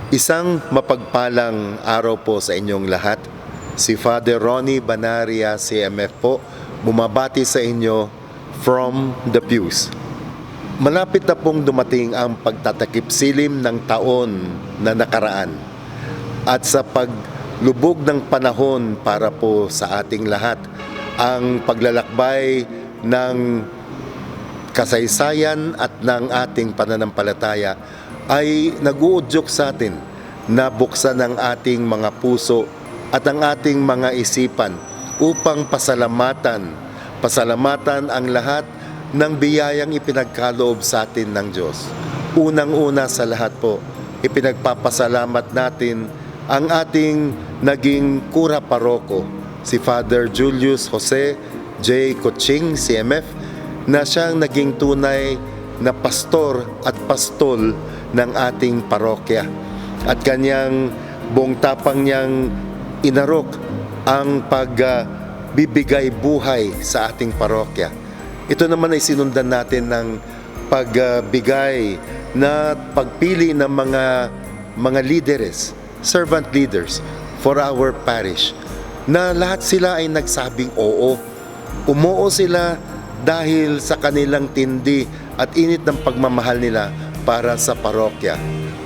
Isang mapagpalang araw po sa inyong lahat. Si Father Ronnie Banaria, CMF po, bumabati sa inyo from the pews. Malapit na pong dumating ang pagtatakip silim ng taon na nakaraan. At sa paglubog ng panahon para po sa ating lahat, ang paglalakbay ng kasaysayan at ng ating pananampalataya ay nag-uudyok sa atin na buksan ang ating mga puso at ang ating mga isipan upang pasalamatan ang lahat ng biyayang ipinagkaloob sa atin ng Diyos. Unang-una sa lahat po, ipinagpapasalamat natin ang ating naging kura paroko, si Father Julius Jose J. Coching, CMF, na siyang naging tunay na pastor at pastol ng ating parokya. At kanyang buong tapang niyang inarok ang pagbibigay buhay sa ating parokya. Ito naman ay sinundan natin ng pagbigay na pagpili ng mga leaders, servant leaders for our parish, na lahat sila ay nagsabing oo. Umuo sila dahil sa kanilang tindi at init ng pagmamahal nila para sa parokya.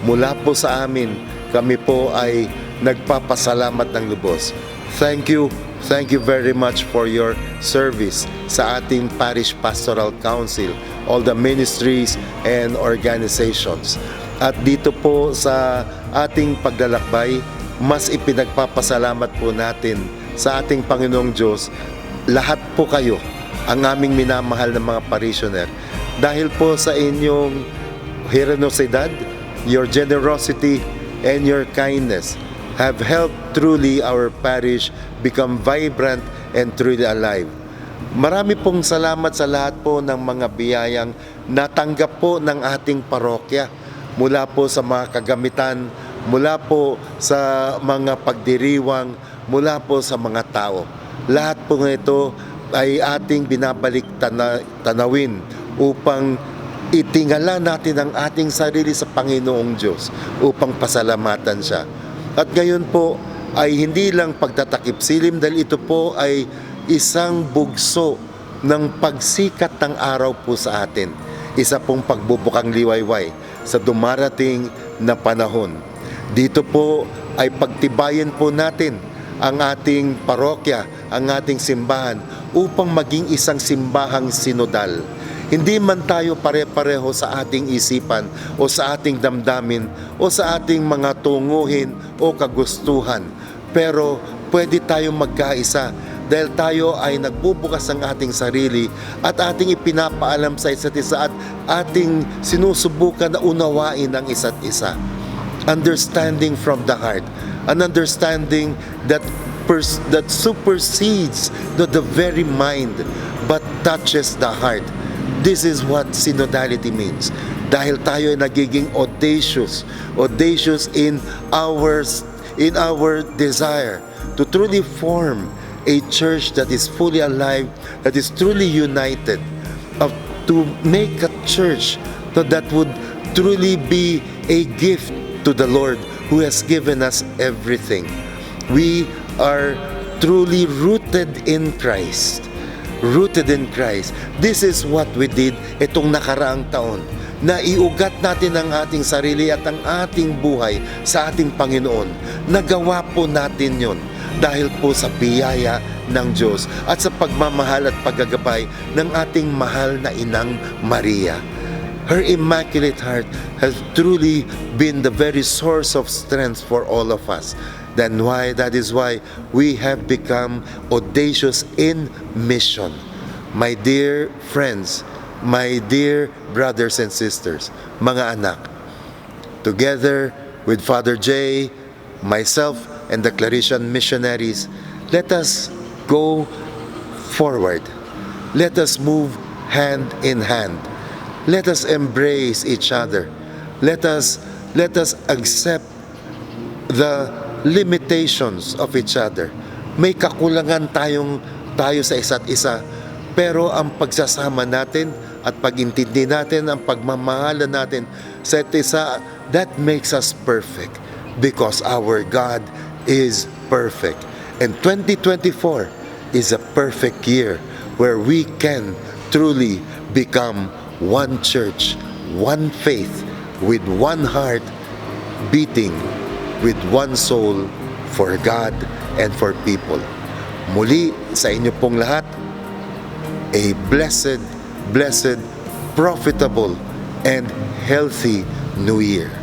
Mula po sa amin, kami po ay nagpapasalamat ng lubos. Thank you very much for your service sa ating Parish Pastoral Council, all the ministries and organizations. At dito po sa ating paglalakbay, mas ipinagpapasalamat po natin sa ating Panginoong Diyos, lahat po kayo, ang aming minamahal na mga parishioner, dahil po sa inyong generosidad, your generosity, and your kindness have helped truly our parish become vibrant and truly alive. Marami pong salamat sa lahat po ng mga biyayang natanggap po ng ating parokya, mula po sa mga kagamitan, mula po sa mga pagdiriwang, mula po sa mga tao. Lahat po ng ito ay ating binabalik tanawin upang itingala natin ang ating sarili sa Panginoong Diyos upang pasalamatan siya. At ngayon po ay hindi lang pagtatakip silim, dahil ito po ay isang bugso ng pagsikat ng araw po sa atin. Isa pong pagbubukang liwayway sa dumarating na panahon. Dito po ay pagtibayin po natin ang ating parokya, ang ating simbahan, upang maging isang simbahang sinodal. Hindi man tayo pare-pareho sa ating isipan o sa ating damdamin o sa ating mga tunguhin o kagustuhan, pero pwede tayong magkaisa dahil tayo ay nagbubukas ng ating sarili at ating ipinapaalam sa isa't isa at ating sinusubukan na unawain ang isa't isa. Understanding from the heart, an understanding that supersedes the very mind but touches the heart. This is what synodality means. Dahil tayo ay nagiging audacious in our desire to truly form a church that is fully alive, that is truly united, to make a church that would truly be a gift to the Lord who has given us everything. We are truly rooted in Christ. Rooted in Christ. This is what we did itong nakaraang taon. Na iugat natin ang ating sarili at ang ating buhay sa ating Panginoon. Nagawa po natin yon dahil po sa biyaya ng Diyos at sa pagmamahal at paggagabay ng ating mahal na Inang Maria. Her Immaculate Heart has truly been the very source of strength for all of us. That is why we have become audacious in mission. My dear friends, my dear brothers and sisters, mga anak, together with Father J, myself, and the Claretian missionaries, let us go forward. Let us move hand in hand. Let us embrace each other. Let us accept the limitations of each other. May kakulangan tayo sa isa't isa, pero ang pagsasama natin at pag-intindi natin, ang pagmamahalan natin sa isa't isa, that makes us perfect. because our God is perfect. And 2024 is a perfect year where we can truly become one church, one faith, with one heart, beating with one soul for God and for people. Muli sa inyo pong lahat, a blessed, profitable, and healthy New Year.